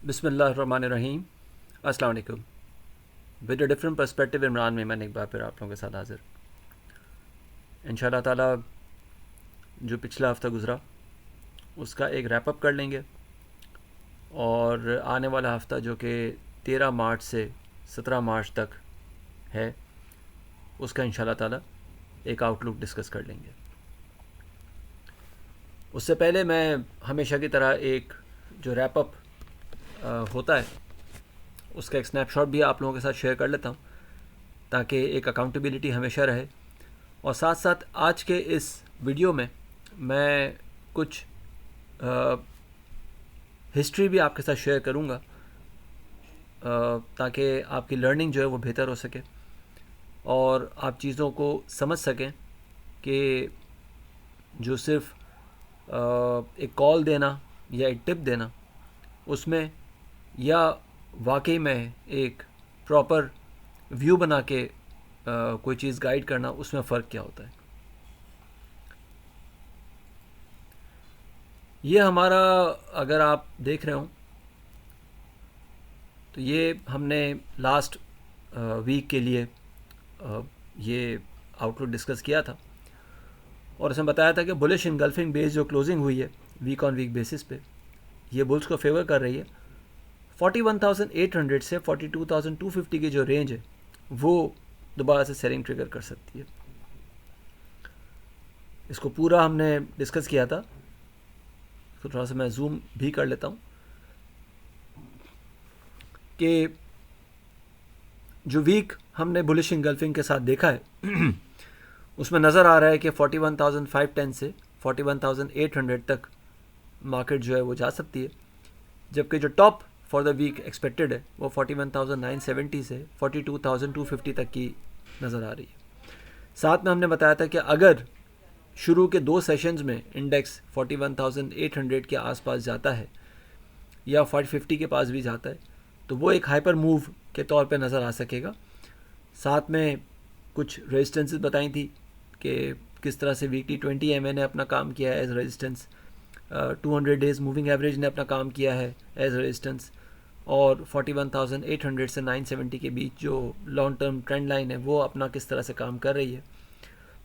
बिस्मिल्लाहिर्रहमानिर्रहीम। अस्सलाम वालेकुम। With a different perspective Imran में मैंने एक बार फिर आप लोगों के साथ हाजिर। इंशाल्लाह ताला जो पिछला हफ़्ता गुज़रा उसका एक रैप अप कर लेंगे और आने वाला हफ़्ता जो कि 13 मार्च से 17 मार्च तक है उसका इंशाल्लाह ताला एक आउटलुक डिस्कस कर लेंगे। उससे पहले मैं हमेशा की तरह एक जो रैप अप होता है उसका एक स्नैपशॉट भी आप लोगों के साथ शेयर कर लेता हूँ ताकि एक अकाउंटेबिलिटी हमेशा रहे। और साथ साथ आज के इस वीडियो में मैं कुछ हिस्ट्री भी आपके साथ शेयर करूँगा ताकि आपकी लर्निंग जो है वो बेहतर हो सके और आप चीज़ों को समझ सकें कि जो सिर्फ एक कॉल देना या एक टिप देना उसमें या वाकई में एक प्रॉपर व्यू बना के कोई चीज़ गाइड करना उसमें फ़र्क क्या होता है। ये हमारा अगर आप देख रहे हो तो ये हमने लास्ट वीक के लिए ये आउटलुक डिस्कस किया था और उसमें बताया था कि बुलिश इनगल्फिंग बेस जो क्लोजिंग हुई है वीक ऑन वीक बेसिस पे ये बुल्स को फेवर कर रही है। 41,800 से 42,250 की जो रेंज है वो दोबारा से सेलिंग ट्रिगर कर सकती है। इसको पूरा हमने डिस्कस किया था, तो थोड़ा सा मैं जूम भी कर लेता हूँ कि जो वीक हमने बुलिश इनगल्फिंग के साथ देखा है उसमें नज़र आ रहा है कि 41,510 से 41,800 तक मार्केट जो है वो जा सकती है, जबकि जो top for the week expected है वो 41,970 से 42,250 तक की नज़र आ रही है। साथ में हमने बताया था कि अगर शुरू के 2 सेशंस में इंडेक्स 41,800 के आसपास जाता है या 4050 के पास भी जाता है तो वो एक हाइपर मूव के तौर पे नज़र आ सकेगा। साथ में कुछ रेजिस्टेंसेस बताई थी कि किस तरह से वीकली 20 MA ने अपना काम किया है as resistance, 200 days moving average ने अपना काम किया है एज रेजिस्टेंस और 41,800 से 970 के बीच जो लॉन्ग टर्म ट्रेंड लाइन है वो अपना किस तरह से काम कर रही है।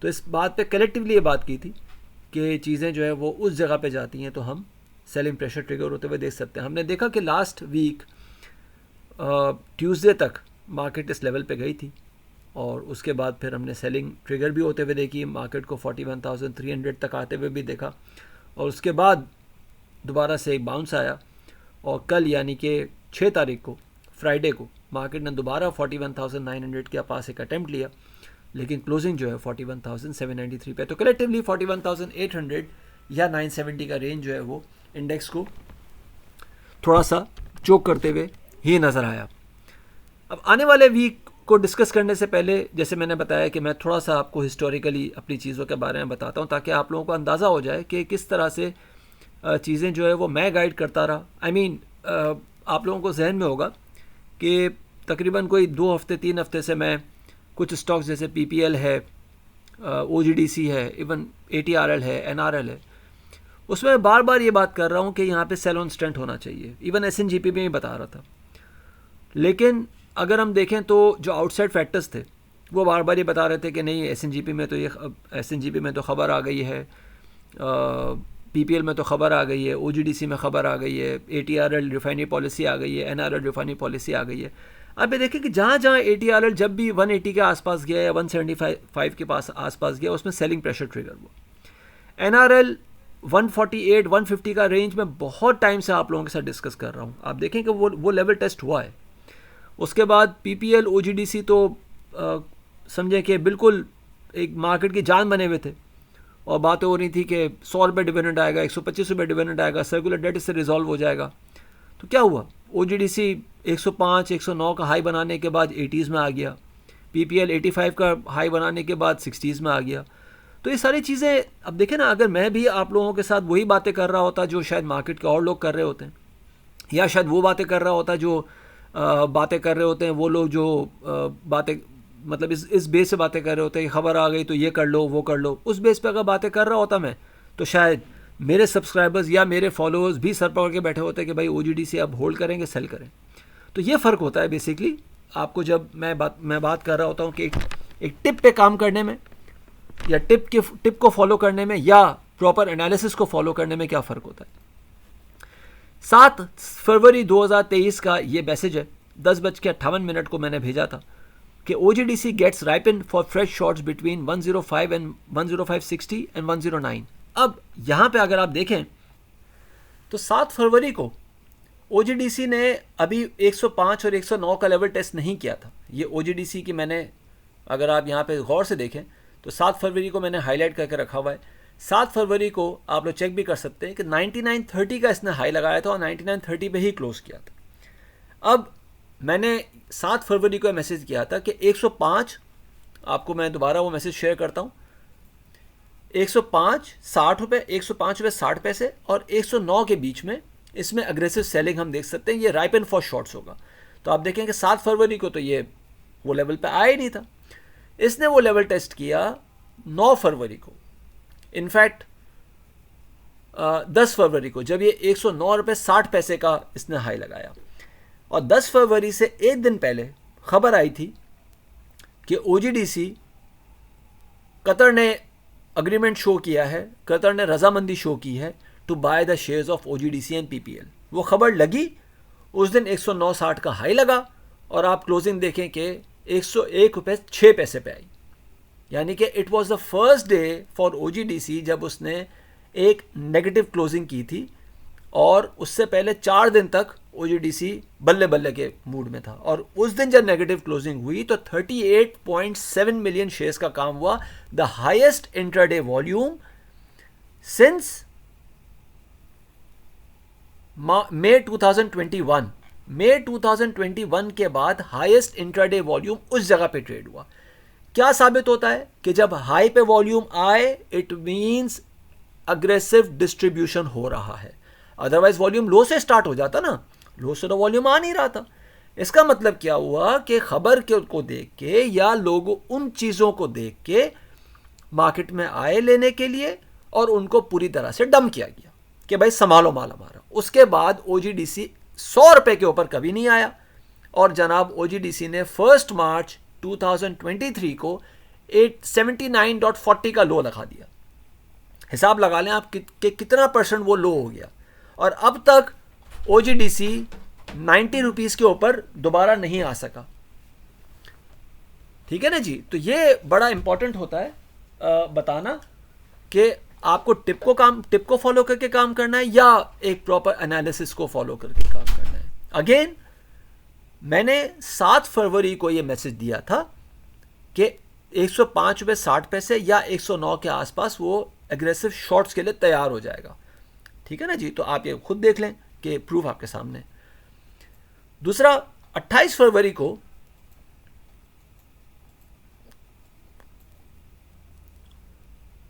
तो इस बात पे कलेक्टिवली ये बात की थी कि चीज़ें जो है वो उस जगह पे जाती हैं तो हम सेलिंग प्रेशर ट्रिगर होते हुए देख सकते हैं। हमने देखा कि लास्ट वीक ट्यूसडे तक मार्केट इस लेवल पे गई थी और उसके बाद फिर हमने सेलिंग ट्रिगर भी होते हुए देखी, मार्केट को 41,300 तक आते हुए भी देखा और उसके बाद दोबारा से एक बाउंस आया और कल यानी कि 6 तारीख को फ्राइडे को मार्केट ने दोबारा 41,900 के पास एक अटैम्प्ट लिया, लेकिन क्लोजिंग जो है 41,793 पे। तो कलेक्टिवली 41,800 या 970 का रेंज जो है वो इंडेक्स को थोड़ा सा चोक करते हुए ही नज़र आया। अब आने वाले वीक को डिस्कस करने से पहले जैसे मैंने बताया कि मैं थोड़ा सा आपको हिस्टोरिकली अपनी चीज़ों के बारे में बताता हूँ ताकि आप लोगों को अंदाज़ा हो जाए कि किस तरह से चीज़ें जो है वो मैं गाइड करता रहा। आप लोगों को जहन में होगा कि तकरीबन कोई 2 हफ्ते 3 हफ्ते से मैं कुछ स्टॉक्स जैसे PPL है, OGDC है, इवन ATRL है, NRL है, उसमें बार बार ये बात कर रहा हूँ कि यहाँ पे सेल ऑन स्ट्रेंथ होना चाहिए। इवन SNGP में ही बता रहा था, लेकिन अगर हम देखें तो जो आउटसाइड फैक्टर्स थे वो बार बार ये बता रहे थे कि नहीं SNGP में तो ख़बर आ गई है, PPL में तो ख़बर आ गई है, OGDC में ख़बर आ गई है, ATRL रिफाइनरी पॉलिसी आ गई है, NRL रिफाइनरी पॉलिसी आ गई है। अब ये देखें कि जहाँ जहाँ ATRL जब भी 180 के आसपास गया या 175 के आसपास गया उसमें सेलिंग प्रेशर ट्रिगर हुआ। NRL 148 150 का रेंज में बहुत टाइम से आप लोगों के साथ डिस्कस कर रहा हूँ, आप देखें कि वो लेवल टेस्ट हुआ है। उसके बाद PPL OGDC तो समझें कि बिल्कुल एक मार्केट की जान बने हुए थे और बातें हो रही थी कि 100 रुपये डिविडेंड आएगा, 125 रुपये डिविडेंड आएगा, सर्कुलर डेट इससे रिजॉल्व हो जाएगा। तो क्या हुआ, OGDC 105 109 का हाई बनाने के बाद 80s में आ गया, PPL 85 का हाई बनाने के बाद 60s में आ गया। तो ये सारी चीज़ें अब देखें ना, अगर मैं भी आप लोगों के साथ वही बातें कर रहा होता जो शायद मार्केट के और लोग कर रहे होते हैं, या शायद वो बातें कर रहा होता जो बातें कर रहे होते हैं वो लोग जो बातें मतलब इस बेस से बातें कर रहे होते हैं कि खबर आ गई तो ये कर लो वो कर लो, उस बेस पे अगर बातें कर रहा होता मैं तो शायद मेरे सब्सक्राइबर्स या मेरे फॉलोअर्स भी सर पकड़ के बैठे होते हैं कि भाई OGDC अब होल्ड करेंगे, सेल करें। तो ये फ़र्क होता है बेसिकली आपको, जब मैं बात कर रहा होता हूँ कि एक टिप पे काम करने में या टिप को फॉलो करने में या प्रॉपर एनालिसिस को फॉलो करने में क्या फ़र्क होता है। 7 फरवरी 2023 का ये मैसेज है, 10:58 को मैंने भेजा था कि OGDC gets ripen for fresh shorts between 105 and 105.60 and 109। अब यहाँ पे अगर आप देखें तो 7 फरवरी को OGDC ने अभी 105 और 109 का लेवल टेस्ट नहीं किया था। ये OGDC की मैंने, अगर आप यहाँ पे गौर से देखें तो 7 फरवरी को मैंने हाईलाइट करके रखा हुआ है। 7 फरवरी को आप लोग चेक भी कर सकते हैं कि 99.30 का इसने हाई लगाया था और 99.30 पे ही क्लोज किया था। अब मैंने 7 फरवरी को मैसेज किया था कि 105, आपको मैं दोबारा वो मैसेज शेयर करता हूँ, 105 60 रुपये, 105 रुपये 60 पैसे और 109 के बीच में इसमें अग्रेसिव सेलिंग हम देख सकते हैं। ये राइपन फॉर शॉर्ट्स होगा। तो आप देखें कि 7 फरवरी को तो ये वो लेवल पे आया ही नहीं था। इसने वो लेवल टेस्ट किया 9 फरवरी को, इनफैक्ट 10 फरवरी को, जब ये 109 रुपये 60 पैसे का इसने हाई लगाया। और 10 फरवरी से एक दिन पहले खबर आई थी कि OGDC, कतर ने अग्रीमेंट शो किया है, कतर ने रजामंदी शो की है to buy the shares of OGDC and PPL। वो खबर लगी उस दिन 109.60 का हाई लगा और आप क्लोजिंग देखें कि 101 रुपये 6 पैसे पे आई। यानी कि it was the first day for OGDC जब उसने एक नेगेटिव क्लोजिंग की थी और उससे पहले 4 दिन तक OGDC बल्ले बल्ले के मूड में था। और उस दिन जब नेगेटिव क्लोजिंग हुई तो 38.7 मिलियन शेयर्स का काम हुआ, the highest intraday volume since May 2021। मई 2021 के बाद हाईएस्ट इंट्राडे वॉल्यूम उस जगह पे ट्रेड हुआ। क्या साबित होता है कि जब हाई पे वॉल्यूम आए इट मींस अग्रेसिव डिस्ट्रीब्यूशन हो रहा है। अदरवाइज वॉल्यूम लो से स्टार्ट हो जाता ना, लो से तो वॉल्यूम आ नहीं रहा था। इसका मतलब क्या हुआ कि खबर को देख के या लोग उन चीज़ों को देख के मार्केट में आए लेने के लिए और उनको पूरी तरह से डम किया गया कि भाई संभालो माल हमारा। उसके बाद OGDC 100 रुपये के ऊपर कभी नहीं आया और जनाब OGDC ने 1 मार्च 2023 को 79.40 का लो लगा दिया। हिसाब लगा लें आप कि कितना % वो लो हो गया। और अब तक OGDC 90 रुपीज़ के ऊपर दोबारा नहीं आ सका। ठीक है ना जी। तो ये बड़ा इंपॉर्टेंट होता है बताना कि आपको टिप को फॉलो करके काम करना है या एक प्रॉपर एनालिसिस को फॉलो करके काम करना है। अगेन मैंने 7 फरवरी को ये मैसेज दिया था कि 105 रुपये 60 पैसे या 109 के आसपास वो एग्रेसिव शॉर्ट्स के लिए तैयार हो जाएगा। ठीक है ना जी। तो आप ये खुद देख लें कि प्रूफ आपके सामने। दूसरा 28 फरवरी को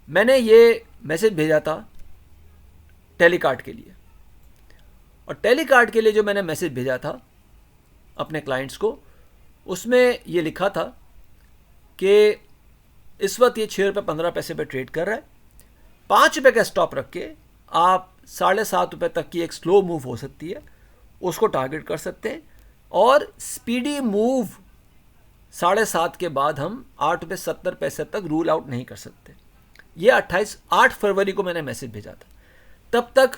मैंने ये मैसेज भेजा था टेलीकार्ड के लिए। और टेलीकार्ड के लिए जो मैंने मैसेज भेजा था अपने क्लाइंट्स को, उसमें ये लिखा था कि इस वक्त ये 6 रुपये 15 पैसे पे ट्रेड कर रहा है। 5 रुपये का स्टॉप रख के आप 7.5 रुपये तक की एक स्लो मूव हो सकती है, उसको टारगेट कर सकते हैं। और स्पीडी मूव 7.5 के बाद हम 8 रुपये 70 पैसे तक रूल आउट नहीं कर सकते। ये 8 फरवरी को मैंने मैसेज भेजा था। तब तक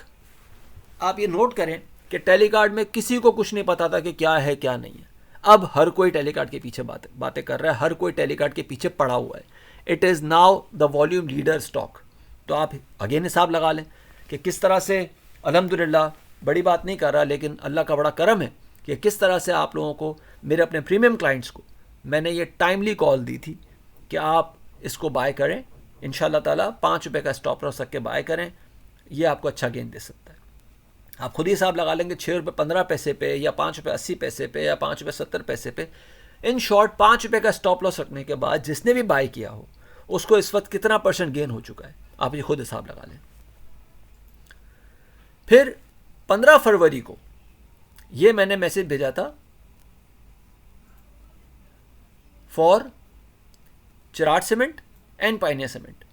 आप ये नोट करें कि टेलीकार्ड में किसी को कुछ नहीं पता था कि क्या है क्या नहीं है। अब हर कोई टेलीकार्ड के पीछे बातें कर रहा है, हर कोई टेलीकार्ड के पीछे पड़ा हुआ है। It is now the volume leader stock. तो आप अगेन हिसाब लगा लें कि किस तरह से, अल्हम्दुलिल्लाह बड़ी बात नहीं कर रहा लेकिन अल्लाह का बड़ा करम है कि किस तरह से आप लोगों को, मेरे अपने प्रीमियम क्लाइंट्स को मैंने ये टाइमली कॉल दी थी कि आप इसको बाय करें। इंशाल्लाह ताला 5 रुपये का स्टॉप लॉस रख के बाय करें, ये आपको अच्छा गेन दे सकता है। आप खुद ही हिसाब लगा लेंगे 6 रुपये 15 पैसे पे या 5 रुपये 80 पैसे पे या 5 रुपये 70 पैसे पे। इन शॉर्ट 5 रुपये का स्टॉप लॉस रखने के बाद जिसने भी बाय किया हो उसको इस वक्त कितना % गेन हो चुका है, आप ये खुद हिसाब लगा लें। फिर 15 फरवरी को ये मैंने मैसेज भेजा था for Chirag cement and Pioneer cement.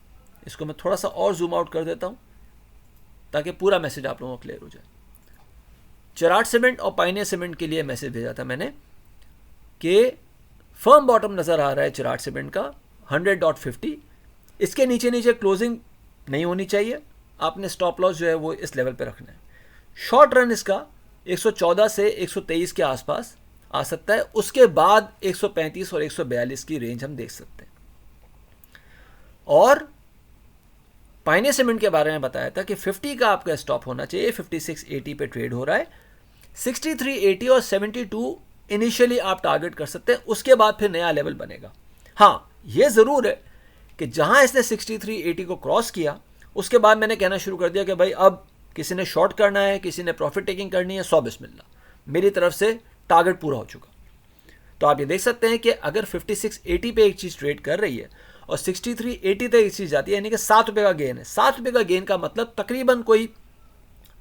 इसको मैं थोड़ा सा और जूम आउट कर देता हूं। ताकि पूरा मैसेज आप लोगों को क्लियर हो जाए। चराट सीमेंट और पायनियर सीमेंट के लिए मैसेज भेजा था मैंने कि फर्म बॉटम नज़र आ रहा है चराट सीमेंट का 100.50, इसके नीचे नीचे क्लोजिंग नहीं होनी चाहिए, आपने स्टॉप लॉस जो है वो इस लेवल पे रखना है। शॉर्ट रन इसका 114 से 123 के आसपास आ सकता है, उसके बाद 135 और 142 की रेंज हम देख सकते हैं। और पायनियर सीमेंट के बारे में बताया था कि 50 का आपका स्टॉप होना चाहिए, 5680 पे ट्रेड हो रहा है, 6380 और 72 इनिशियली आप टारगेट कर सकते हैं, उसके बाद फिर नया लेवल बनेगा। हाँ, ये ज़रूर है कि जहाँ इसने 6380 को क्रॉस किया उसके बाद मैंने कहना शुरू कर दिया कि भाई अब किसी ने शॉर्ट करना है, किसी ने प्रॉफिट टेकिंग करनी है, 100 बिस्मिल्लाह, मेरी तरफ से टारगेट पूरा हो चुका। तो आप ये देख सकते हैं कि अगर 5680 पे एक चीज़ ट्रेड कर रही है और 6380 तक एक चीज़ जाती है, यानी कि 7 रुपये का गेन है। 7 रुपये का गेन का मतलब तकरीबन कोई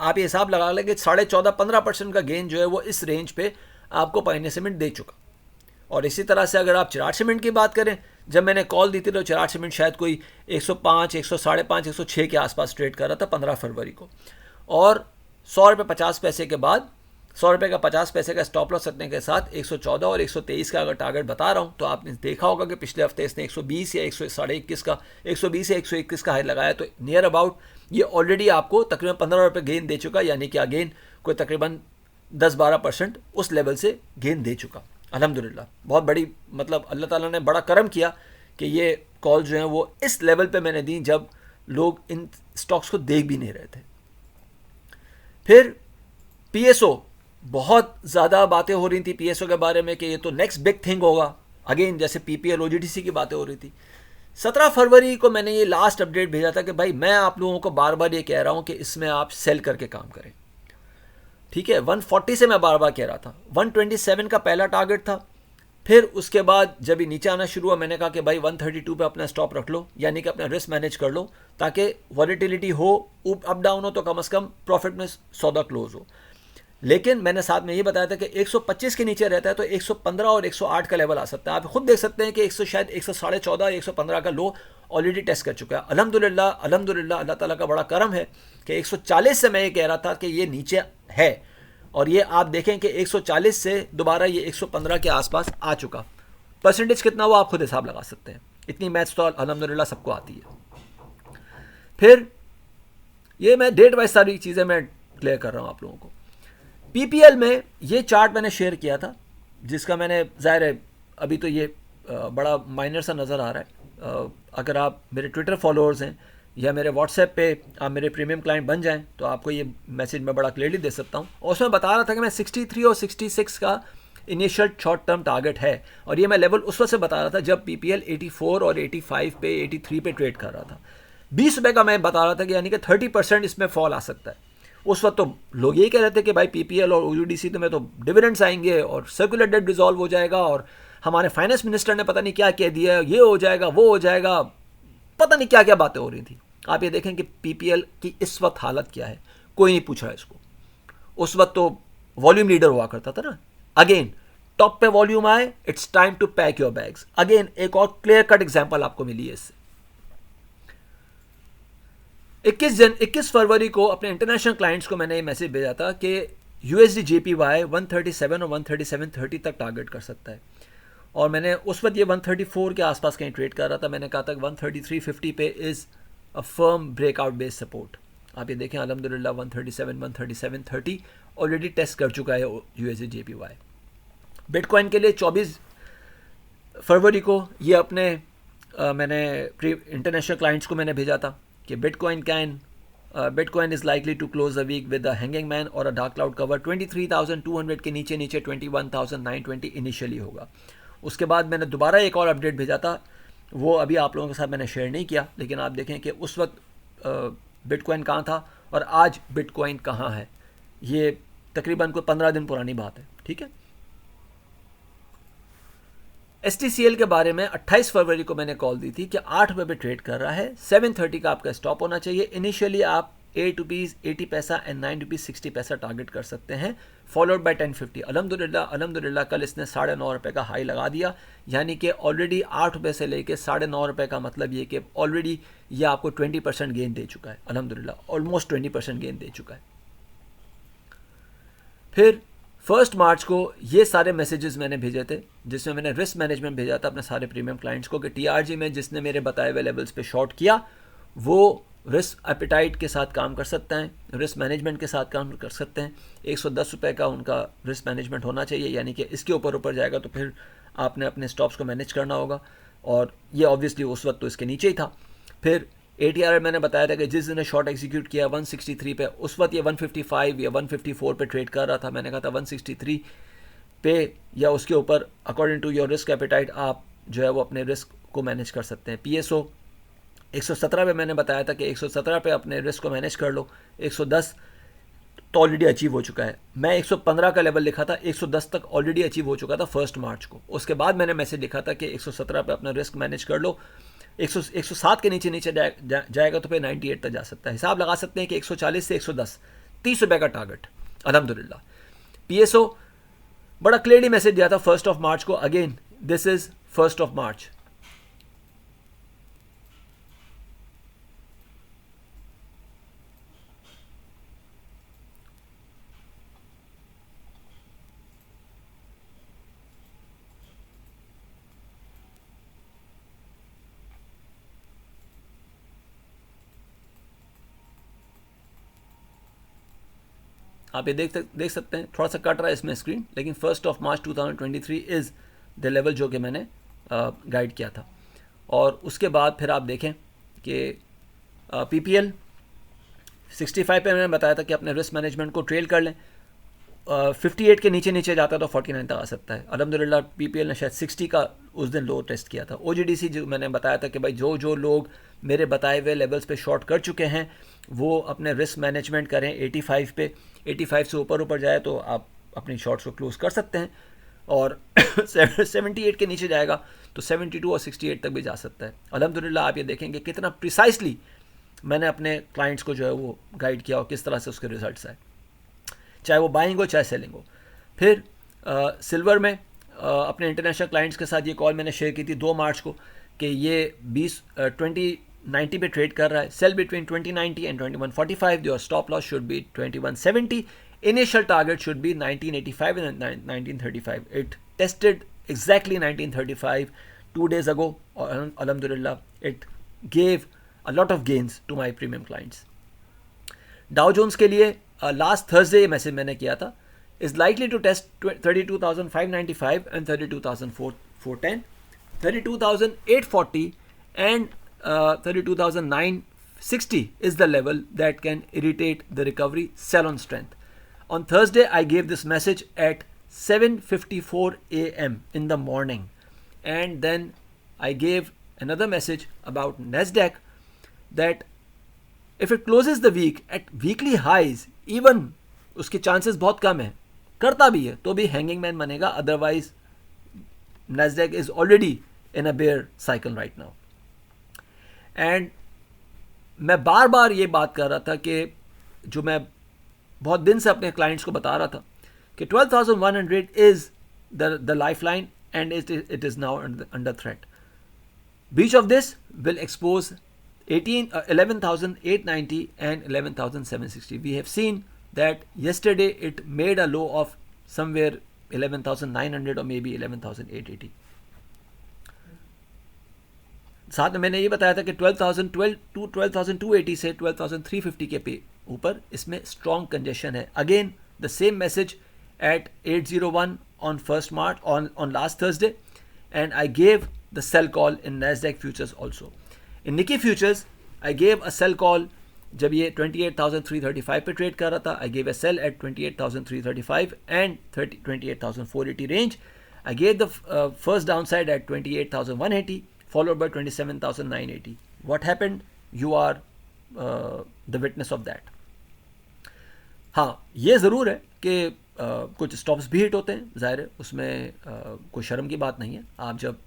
आप ये हिसाब लगा लें कि 14.5-15% का गेन जो है वो इस रेंज पे आपको पायनियर सीमेंट दे चुका। और इसी तरह से अगर आप चराट सीमेंट की बात करें, जब मैंने कॉल दी थी तो चराट सीमेंट शायद कोई 105, 105.5, 106 के आसपास ट्रेड कर रहा था 15 फरवरी को, और 100 रुपये 50 पैसे के बाद 100 रुपये का 50 पैसे का स्टॉप लॉस रखने के साथ 114 और 123 का अगर टारगेट बता रहा हूँ, तो आपने देखा होगा कि पिछले हफ्ते इसने 120 या 121 का 120 या 121 का हाई लगाया, तो नियर अबाउट ये ऑलरेडी आपको तकरीबन 15 रुपये गेन दे चुका, यानी कि अगेन कोई तकरीबन 10-12% उस लेवल से गेन दे चुका। अल्हम्दुलिल्लाह, बहुत बड़ी, मतलब अल्लाह ताला ने बड़ा करम किया कि ये कॉल जो है वो इस लेवल पे मैंने दी जब लोग इन स्टॉक्स को देख भी नहीं रहे थे। फिर पीएसओ, बहुत ज़्यादा बातें हो रही थी पीएसओ के बारे में कि ये तो नेक्स्ट बिग थिंग होगा, अगेन जैसे पीपीएल ओजीडीसी की बातें हो रही थी। 17 फरवरी को मैंने ये लास्ट अपडेट भेजा था कि भाई मैं आप लोगों को बार बार ये कह रहा हूँ कि इसमें आप सेल करके काम करें, ठीक है। 140 से मैं बार बार कह रहा था, 127 का पहला टारगेट था, फिर उसके बाद जब ये नीचे आना शुरू हुआ मैंने कहा कि भाई 132 पे अपना स्टॉप रख लो, यानी कि अपना रिस्क मैनेज कर लो, ताकि वॉलेटिलिटी हो, अप डाउन हो तो कम से कम प्रॉफिट में सौदा क्लोज हो। लेकिन मैंने साथ में ये बताया था कि 125 के नीचे रहता है तो 115 और 108 का लेवल आ सकता है। आप खुद देख सकते हैं कि शायद 114 115 का लो ऑलरेडी टेस्ट कर चुका है। अल्हम्दुलिल्लाह अल्हम्दुलिल्लाह, अल्लाह ताला का बड़ा करम है कि 140 से मैं ये कह रहा था कि ये नीचे है, और ये आप देखें कि 140 से दोबारा ये 115 के आसपास आ चुका। परसेंटेज कितना हुआ आप खुद हिसाब लगा सकते हैं, इतनी मैथ्स तो अल्हम्दुलिल्लाह सबको आती है। फिर ये मैं डेट वाइज सारी चीज़ें मैं क्लियर कर रहा हूँ आप लोगों को। पीपीएल में ये चार्ट मैंने शेयर किया था, जिसका मैंने ज़ाहिर है अभी तो ये बड़ा माइनर सा नज़र आ रहा है। अगर आप मेरे ट्विटर फॉलोअर्स हैं या मेरे व्हाट्सएप पे आप मेरे प्रीमियम क्लाइंट बन जाएं तो आपको ये मैसेज मैं बड़ा क्लियरली दे सकता हूँ। और उसमें बता रहा था कि मैं 63 और 66 का इनिशियल शॉर्ट टर्म टारगेट है, और ये मैं लेवल उस वक्त से बता रहा था जब पीपीएल 84 और 85 पे 83 पे ट्रेड कर रहा था। 20 रुपये का मैं बता रहा था कि यानी कि 30% इसमें फॉल आ सकता है। उस वक्त तो लोग यही कह रहे थे कि भाई पीपीएल और ओयूडीसी में तो डिविडेंड्स आएंगे और सर्कुलर डेट डिसॉल्व हो जाएगा, और हमारे फाइनेंस मिनिस्टर ने पता नहीं क्या कह दिया, ये हो जाएगा वो हो जाएगा, पता नहीं क्या क्या बातें हो रही थी। आप ये देखें कि पीपीएल की इस वक्त हालत क्या है, कोई नहीं पूछ रहा है इसको। उस वक्त तो वॉल्यूम लीडर हुआ करता था ना, अगेन टॉप पे वॉल्यूम आए, it's time to pack your bags. Again एक और क्लियर कट एग्जांपल आपको मिली है इससे। 21 फरवरी को अपने इंटरनेशनल क्लाइंट्स को मैंने ये मैसेज भेजा था कि यूएसडी जेपीवाई 137 और 137.30 तक टारगेट कर सकता है, और मैंने उस वक्त ये 134 के आसपास कहीं ट्रेड कर रहा था। मैंने कहा था 133.50 पे is a firm breakout based support. आप ये देखें अल्हम्दुलिल्लाह 137 137.30 ऑलरेडी टेस्ट कर चुका है यूएसडी जेपीवाई। बिटकॉइन के लिए 24 फरवरी को ये अपने मैंने इंटरनेशनल क्लाइंट्स को मैंने भेजा था कि bitcoin is likely to close a week with a hanging man और अ डार्क क्लाउड कवर 23,200 के नीचे 21,920 इनिशियली होगा। उसके बाद मैंने दोबारा एक और अपडेट भेजा था, वो अभी आप लोगों के साथ मैंने शेयर नहीं किया, लेकिन आप देखें कि उस वक्त बिटकॉइन कहाँ था और आज बिटकॉइन कहाँ है। ये तकरीबन कोई 15 दिन पुरानी बात है, ठीक है। STCL के बारे में 28 फरवरी को मैंने कॉल दी थी कि 8 रुपये पे ट्रेड कर रहा है, 730 का आपका स्टॉप होना चाहिए। इनिशियली आप 8 रुपीज़ 80 पैसा एंड 9 रुपीज़ 60 पैसा टारगेट कर सकते हैं, फॉलोड बाय 1050। अल्हम्दुलिल्लाह कल इसने 9.5 रुपये का हाई लगा दिया, यानी कि ऑलरेडी 8 रुपये से लेके 9.5 रुपये का मतलब ये कि ऑलरेडी ये आपको 20% गेन दे चुका है। अल्हम्दुलिल्लाह ऑलमोस्ट 20% गेन दे चुका है। फिर 1 मार्च को ये सारे मैसेजेस मैंने भेजे थे, जिसमें मैंने रिस्क मैनेजमेंट भेजा था अपने सारे प्रीमियम क्लाइंट्स को कि टीआरजी में जिसने मेरे बताए हुए लेवल्स पे शॉर्ट किया वो रिस्क एपिटाइट के साथ काम कर सकते हैं, रिस्क मैनेजमेंट के साथ काम कर सकते हैं। 110 रुपये का उनका रिस्क मैनेजमेंट होना चाहिए, यानी कि इसके ऊपर जाएगा तो फिर आपने अपने स्टॉप्स को मैनेज करना होगा, और ये ऑब्वियसली उस वक्त तो इसके नीचे ही था। फिर ATR मैंने बताया था कि जिस दिन शॉर्ट एग्जीक्यूट किया 163 पे, उस वक्त ये 155 या 154 पे ट्रेड कर रहा था। मैंने कहा था 163 पे या उसके ऊपर according to your risk appetite आप जो है वो अपने रिस्क को मैनेज कर सकते हैं। PSO 117 पे मैंने बताया था कि 117 पे अपने रिस्क को मैनेज कर लो। 110 तो ऑलरेडी अचीव हो चुका है। मैं 115 का लेवल लिखा था, 110 तक ऑलरेडी अचीव हो चुका था 1 मार्च को। उसके बाद मैंने मैसेज लिखा था कि 117 पे अपना रिस्क मैनेज कर लो, 107 के नीचे जाएगा तो फिर 98 तक जा सकता है। हिसाब लगा सकते हैं कि 140 से 110 30 रुपये का टारगेट। अल्हम्दुलिल्लाह PSO बड़ा क्लियरली मैसेज दिया था 1 मार्च को। अगेन दिस इज 1 मार्च। आप ये देख सकते हैं, थोड़ा सा कट रहा है इसमें स्क्रीन, लेकिन 1 मार्च 2023 इज़ द लेवल जो कि मैंने गाइड किया था। और उसके बाद फिर आप देखें कि PPL 65 पे मैंने बताया था कि अपने रिस्क मैनेजमेंट को ट्रेल कर लें। 58 के नीचे जाता तो 49 तक आ सकता है। अल्हम्दुलिल्लाह PPL ने शायद 60 का उस दिन लो टेस्ट किया था। OGDC जो मैंने बताया था कि भाई जो लोग मेरे बताए हुए लेवल्स पे शॉर्ट कर चुके हैं वो अपने रिस्क मैनेजमेंट करें 85 पे। 85 से ऊपर जाए तो आप अपनी शॉर्ट्स को क्लोज कर सकते हैं, और 78 के नीचे जाएगा तो 72 और 68 तक भी जा सकता है। अल्हम्दुलिल्लाह आप ये देखेंगे कितना प्रिसाइसली मैंने अपने क्लाइंट्स को जो है वो गाइड किया और किस तरह से उसके रिजल्ट्स आए, चाहे वो बाइंग हो चाहे सेलिंग हो। फिर सिल्वर में अपने इंटरनेशनल क्लाइंट्स के साथ ये कॉल मैंने शेयर की थी 2 मार्च को कि ये 2090 पे ट्रेड कर रहा है। Sell between 2090 and 2145, your stop loss should be 2170, initial target should be 1985 and 1935। It tested exactly 1935 2 days ago, और अल्हम्दुलिल्लाह it gave a lot of gains to my premium clients. Dow Jones के लिए last Thursday ये message मैंने किया था, is likely to test 32,595 and 32,410, 32,840 and 32,960 is the level that can irritate the recovery. Sell on strength. On Thursday, I gave this message at 7:54 a.m. in the morning, and then I gave another message about Nasdaq that if it closes the week at weekly highs, even उसके chances बहुत कम है, करता भी है तो भी hanging man बनेगा, otherwise Nasdaq is already in a bear cycle right now. And मैं बार बार ये बात कर रहा था कि जो मैं बहुत दिन से अपने क्लाइंट्स को बता रहा था कि 12,100 is the life line and it is now under threat. Breach of this will expose 11,890 and 11,760. We have seen that yesterday it made a low of somewhere 11,900 or maybe 11,880. साथ में मैंने ये बताया था कि 12,280 से 12,350 के पे ऊपर इसमें स्ट्रॉन्ग कंजेशन है. Again the same message at 801 on 1st March on last Thursday, and I gave the sell call in Nasdaq futures also. In Nikkei futures I gave a sell call जब ये 28,335 पे trade कर रहा था. I gave a sell at 28,335 and 28,480 range. I gave the first downside at 28,180 followed by 27,980. What happened? You are the witness of that. हाँ, ये ज़रूर है कि कुछ स्टॉप्स भी हिट होते हैं, ज़ाहिर है उसमें कोई शर्म की बात नहीं है. आप जब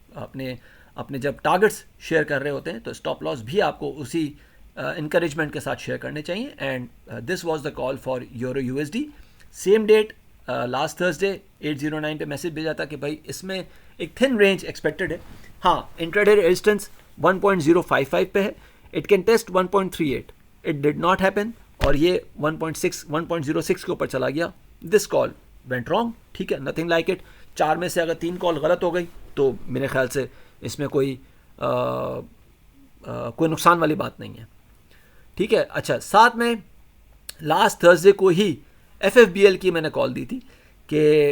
अपने जब टारगेट्स शेयर कर रहे होते हैं तो स्टॉप लॉस भी आपको उसी इंकरेजमेंट के साथ शेयर करने चाहिए. And this was the call for euro USD. Same date last Thursday 809 पे मैसेज भेजा था कि भाई इसमें एक थिन रेंज एक्सपेक्टेड है. हाँ, इंट्राडे रेजिस्टेंस 1.055 पे है. It can test 1.38. It did not happen और ये 1.06 के ऊपर चला गया. This call went wrong. ठीक है, नथिंग लाइक इट. 4 में से अगर 3 कॉल गलत हो गई तो मेरे ख्याल से इसमें कोई नुकसान वाली बात नहीं है. ठीक है. अच्छा, साथ में लास्ट थर्सडे को ही FFBL की मैंने कॉल दी थी कि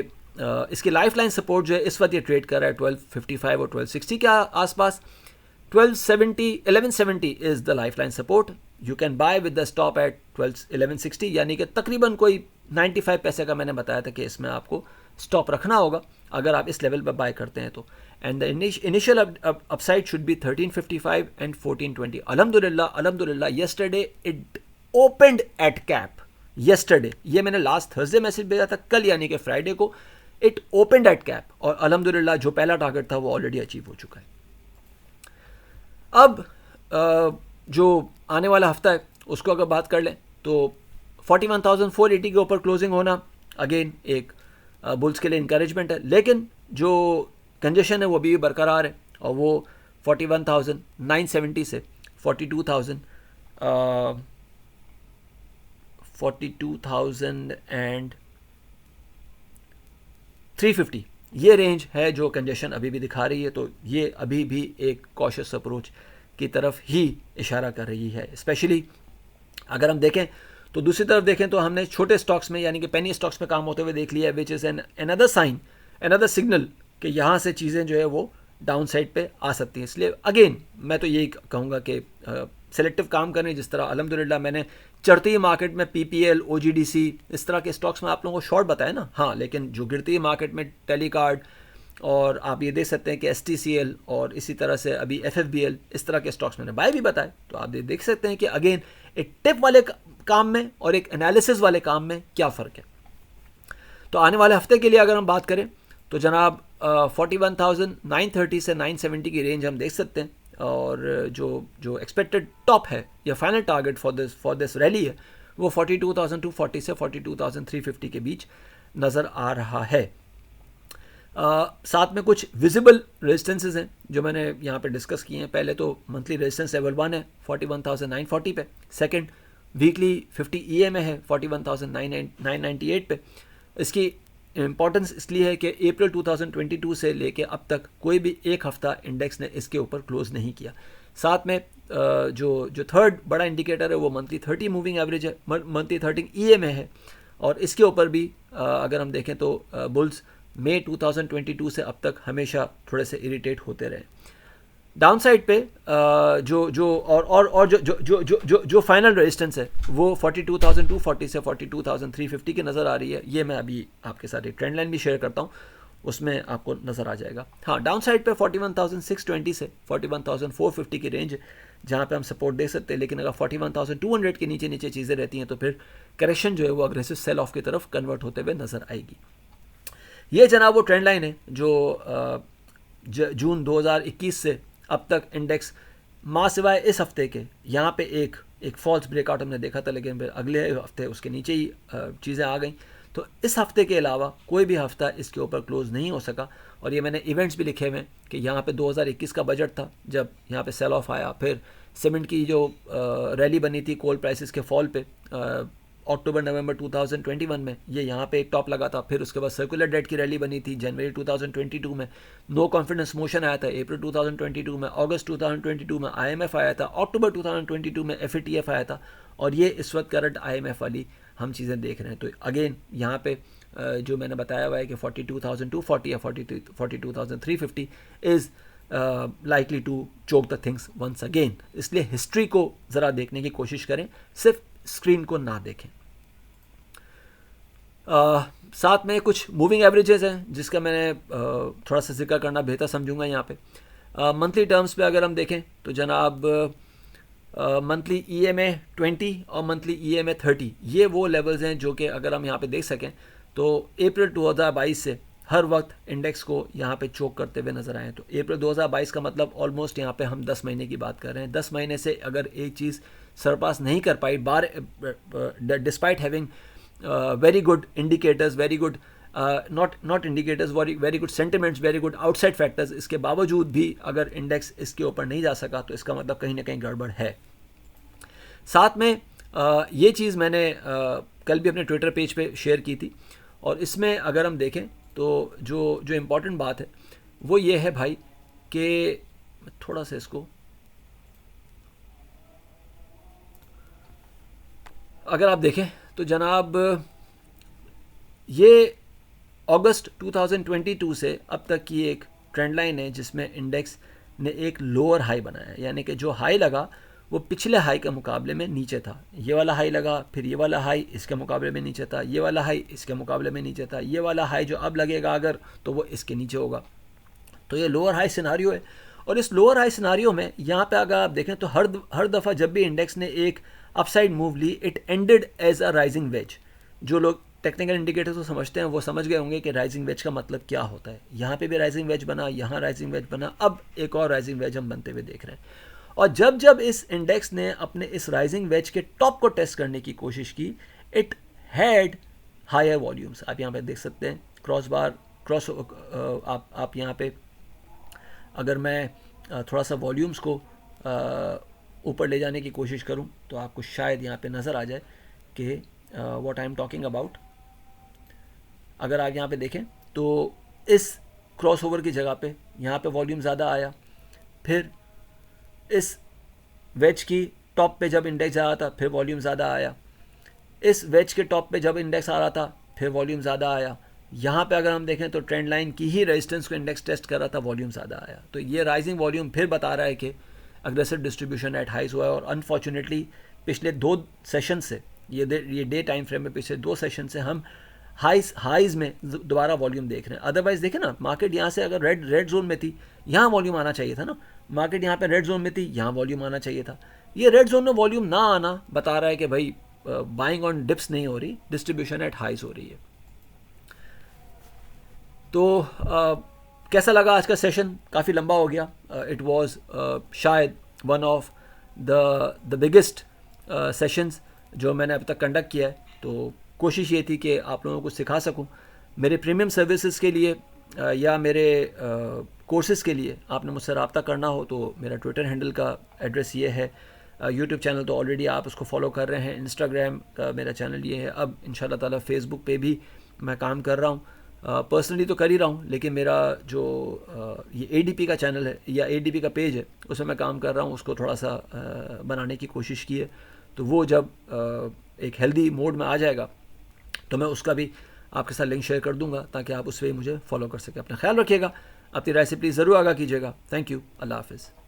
इसकी लाइफ लाइन सपोर्ट जो है इस वक्त ये ट्रेड कर रहा है 1255 और 1260 के आसपास. 1170 is the life line support. You can buy with the stop at 1160, यानी कि तकरीबन कोई 95 पैसे का मैंने बताया था कि इसमें आपको स्टॉप रखना होगा अगर आप इस लेवल पर बाय करते हैं तो. And the initial upside should be 1355 and 1420. अल्हम्दुलिल्लाह yesterday it opened at cap. Yesterday, ये मैंने लास्ट थर्सडे मैसेज भेजा था, कल यानी कि फ्राइडे को इट ओपनड एट कैप और अल्हम्दुलिल्लाह जो पहला टारगेट था वो ऑलरेडी अचीव हो चुका है. अब जो आने वाला हफ्ता है उसको अगर बात कर लें तो 41,480 के ऊपर क्लोजिंग होना अगेन एक बुल्स के लिए इंकरेजमेंट है. लेकिन जो कंजेशन है वो अभी भी बरकरार है और वो 41,970 से 42,350 ये रेंज है जो कंजेशन अभी भी दिखा रही है. तो ये अभी भी एक कॉशियस अप्रोच की तरफ ही इशारा कर रही है. स्पेशली अगर हम देखें तो दूसरी तरफ देखें तो हमने छोटे स्टॉक्स में यानी कि पेनी स्टॉक्स में काम होते हुए देख लिया है, which is another sign, another signal कि यहाँ से चीज़ें जो है वो डाउन साइड पे आ सकती हैं. इसलिए अगेन मैं तो यही कहूँगा कि सेलेक्टिव काम करें. जिस तरह अल्हम्दुलिल्लाह मैंने चढ़ती हुई मार्केट में PPL, OGDC इस तरह के स्टॉक्स में आप लोगों को शॉर्ट बताया ना. हाँ, लेकिन जो गिरती हुई मार्केट में टेलीकार्ड और आप ये देख सकते हैं कि STCL और इसी तरह से अभी FFBL इस तरह के स्टॉक्स मैंने बाय भी बताए. तो आप ये देख सकते हैं कि अगेन एक टिप वाले काम में और एक एनालिसिस वाले काम में क्या फ़र्क है. तो आने वाले हफ्ते के लिए अगर हम बात करें तो जनाब 41,930 से 970 की रेंज हम देख सकते हैं. और जो एक्सपेक्टेड टॉप है या final target for this rally है वो 42,240 से 42,350 के बीच नज़र आ रहा है. साथ में कुछ विजिबल रेजिस्टेंसेस हैं जो मैंने यहाँ पे डिस्कस किए हैं. पहले तो मंथली रेजिस्टेंस लेवल 1 है 41,940 पे. सेकंड वीकली 50 EMA है 41,998 पे. इसकी इम्पॉर्टेंस इसलिए है कि अप्रैल 2022 से लेके अब तक कोई भी एक हफ़्ता इंडेक्स ने इसके ऊपर क्लोज नहीं किया. साथ में जो थर्ड बड़ा इंडिकेटर है वो मंथली 30 मूविंग एवरेज है, मंथली 30 EMA है. और इसके ऊपर भी अगर हम देखें तो बुल्स मई 2022 से अब तक हमेशा थोड़े से इरिटेट होते रहे. डाउन साइड पे जो फाइनल रेजिस्टेंस है वो 42,240 से 42,350 की नज़र आ रही है. ये मैं अभी आपके साथ एक ट्रेंड लाइन भी शेयर करता हूँ, उसमें आपको नज़र आ जाएगा. हाँ, डाउन साइड पे 41,620 से 41,450 की रेंज है जहाँ पे हम सपोर्ट दे सकते हैं. लेकिन अगर 41,200 के नीचे चीज़ें रहती हैं तो फिर करेक्शन जो है वो अग्रेसिव सेल ऑफ की तरफ कन्वर्ट होते हुए नज़र आएगी. ये जनाब वो ट्रेंड लाइन है जो जून 2021 से अब तक इंडेक्स माँ सिवाय इस हफ्ते के यहाँ पे एक फॉल्स ब्रेकआउट हमने देखा था, लेकिन फिर अगले हफ्ते उसके नीचे ही चीज़ें आ गई. तो इस हफ्ते के अलावा कोई भी हफ्ता इसके ऊपर क्लोज नहीं हो सका. और ये मैंने इवेंट्स भी लिखे हुए हैं कि यहाँ पे 2021 का बजट था जब यहाँ पे सेल ऑफ आया. फिर सीमेंट की जो रैली बनी थी कोल प्राइसेस के फॉल पे अक्टूबर नवंबर 2021 में, ये यहाँ पे एक टॉप लगा था. फिर उसके बाद सर्कुलर डेट की रैली बनी थी जनवरी 2022 में. नो कॉन्फिडेंस मोशन आया था अप्रैल 2022 में. अगस्त 2022 में IMF आया था. अक्टूबर 2022 में FATF आया था. और ये इस वक्त करंट IMF वाली हम चीज़ें देख रहे हैं. तो अगेन यहाँ पे जो मैंने बताया हुआ है कि 42,240 या 42,350 is likely to choke the things once again. इसलिए हिस्ट्री को ज़रा देखने की कोशिश करें, सिर्फ स्क्रीन को ना देखें. साथ में कुछ मूविंग एवरेजेस हैं जिसका मैंने थोड़ा सा जिक्र करना बेहतर समझूंगा यहाँ पे. मंथली टर्म्स पे अगर हम देखें तो जनाब मंथली EMA 20 और मंथली EMA 30 ये वो लेवल्स हैं जो कि अगर हम यहाँ पे देख सकें तो अप्रैल 2022 से हर वक्त इंडेक्स को यहाँ पे चोक करते हुए नज़र आए. तो अप्रैल 2022 का मतलब ऑलमोस्ट यहाँ पे हम 10 महीने की बात कर रहे हैं. 10 महीने से अगर एक चीज़ सरपास नहीं कर पाई, despite having very good indicators, very good not indicators, very good sentiments, very good outside factors, इसके बावजूद भी अगर इंडेक्स इसके ऊपर नहीं जा सका तो इसका मतलब कहीं ना कहीं गड़बड़ है। साथ में ये चीज़ मैंने कल भी अपने ट्विटर पेज पे शेयर की थी, और इसमें अगर हम देखें तो जो इम्पोर्टेंट बात है वो ये है भाई कि थोड़ा सा इसको अगर आप देखें तो जनाब ये अगस्त 2022 से अब तक की एक ट्रेंड लाइन है जिसमें इंडेक्स ने एक लोअर हाई बनाया है, यानी कि जो हाई लगा वो पिछले हाई के मुकाबले में नीचे था। ये वाला हाई लगा, फिर ये वाला हाई इसके मुकाबले में नीचे था, ये वाला हाई इसके मुकाबले में नीचे था, ये वाला हाई जो अब लगेगा अगर तो वो इसके नीचे होगा। तो ये लोअर हाई सिनारियो है, और इस लोअर हाई सिनारियो में यहाँ पे अगर आप देखें तो हर दफ़ा जब भी इंडेक्स ने एक अपसाइड मूव ली, it ended as a rising wedge. जो लोग टेक्निकल इंडिकेटर्स को समझते हैं वो समझ गए होंगे कि राइजिंग वेज का मतलब क्या होता है। यहाँ पे भी राइजिंग वेज बना, यहाँ राइजिंग वेज बना, अब एक और राइजिंग वेज हम बनते हुए देख रहे हैं। और जब इस इंडेक्स ने अपने इस राइजिंग वेज के टॉप को टेस्ट करने की कोशिश की, इट हैड हायर वॉल्यूम्स। आप यहाँ पे देख सकते हैं क्रॉस आप यहाँ पे अगर मैं थोड़ा सा वॉल्यूम्स को ऊपर ले जाने की कोशिश करूँ तो आपको शायद यहाँ पे नज़र आ जाए कि what I am talking about. अगर आप यहाँ पे देखें तो इस क्रॉसओवर की जगह पे यहाँ पे वॉल्यूम ज़्यादा आया, फिर इस वेज की टॉप पे जब इंडेक्स आ रहा था फिर वॉल्यूम ज़्यादा आया, इस वेज के टॉप पे जब इंडेक्स आ रहा था फिर वॉल्यूम ज़्यादा आया। यहाँ पे अगर हम देखें तो ट्रेंड लाइन की ही रेजिस्टेंस को इंडेक्स टेस्ट कर रहा था, वॉल्यूम ज़्यादा आया। तो ये राइजिंग वॉल्यूम फिर बता रहा है कि अग्रेसिव डिस्ट्रीब्यूशन एट हाइज हुआ है। और अनफॉर्चुनेटली पिछले 2 सेशन से ये डे टाइम फ्रेम में पिछले 2 सेशन से हम हाइज में दोबारा वॉल्यूम देख रहे हैं। अदरवाइज देखें ना, मार्केट यहाँ से अगर रेड जोन में थी, यहाँ वॉल्यूम आना चाहिए था ना। मार्केट यहाँ पे रेड जोन में थी, यहाँ वॉल्यूम आना चाहिए था। ये रेड जोन में वॉल्यूम ना आना बता रहा है कि भाई बाइंग ऑन डिप्स नहीं हो रही, डिस्ट्रीब्यूशन एट हाइज हो रही है। तो कैसा लगा आज का सेशन? काफ़ी लंबा हो गया। इट वाज शायद one of the biggest sessions जो मैंने अब तक कंडक्ट किया है। तो कोशिश ये थी कि आप लोगों को सिखा सकूं। मेरे प्रीमियम सर्विसेज के लिए या मेरे कोर्सेज़ के लिए आपने मुझसे रब्ता करना हो तो मेरा ट्विटर हैंडल का एड्रेस ये है। यूट्यूब चैनल तो ऑलरेडी आप उसको फॉलो कर रहे हैं, इंस्टाग्राम का मेरा चैनल ये है। अब इंशाल्लाह ताला फेसबुक पे भी मैं काम कर रहा हूँ, पर्सनली तो कर ही रहा हूँ, लेकिन मेरा जो ये ADP का चैनल है या ADP का पेज है उसमें मैं काम कर रहा हूँ, उसको थोड़ा सा बनाने की कोशिश की है। तो वो जब एक हेल्दी मोड में आ जाएगा तो मैं उसका भी आपके साथ लिंक शेयर कर दूंगा ताकि आप उस पर मुझे फॉलो कर सकें। अपना ख्याल रखिएगा, अपनी राय से प्लीज़ ज़रूर आगाह कीजिएगा। थैंक यू, अल्लाह हाफ़िज़।